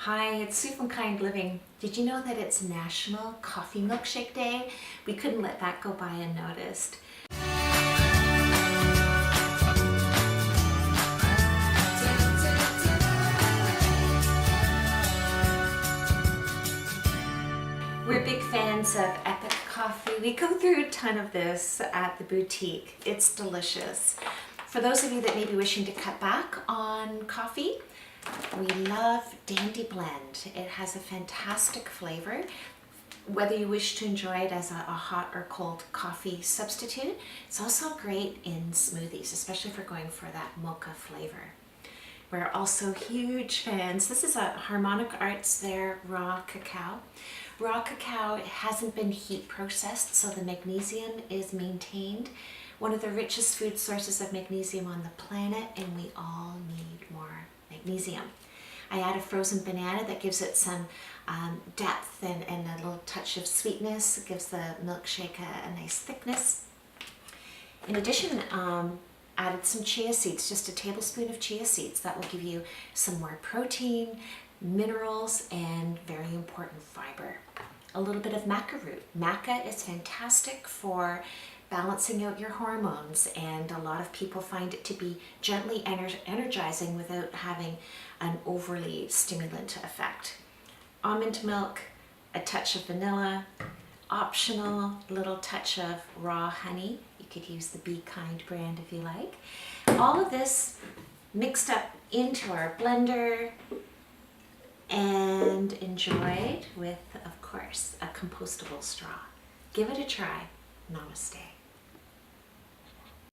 Hi, it's Sue from Kind Living. Did you know that it's National Coffee Milkshake Day? We couldn't let that go by unnoticed. We're big fans of Epic Coffee. We go through a ton of this at the boutique. It's delicious. For those of you that may be wishing to cut back on coffee, we love Dandy Blend. It has a fantastic flavor. Whether you wish to enjoy it as a hot or cold coffee substitute, it's also great in smoothies, especially if you're going for that mocha flavor. We're also huge fans. This is a Harmonic Arts there raw cacao. Raw cacao hasn't been heat processed, so the magnesium is maintained. One of the richest food sources of magnesium on the planet, and we all need more magnesium. I add a frozen banana that gives it some depth and a little touch of sweetness. It gives the milkshake a nice thickness. In addition, added some chia seeds, just a tablespoon of chia seeds. That will give you some more protein, minerals, and very important fiber. A little bit of maca root. Maca is fantastic for balancing out your hormones, and a lot of people find it to be gently energizing without having an overly stimulant effect. Almond milk, a touch of vanilla, optional little touch of raw honey. You could use the Be Kind brand if you like. All of this mixed up into our blender and enjoyed with, of course, a compostable straw. Give it a try. Namaste.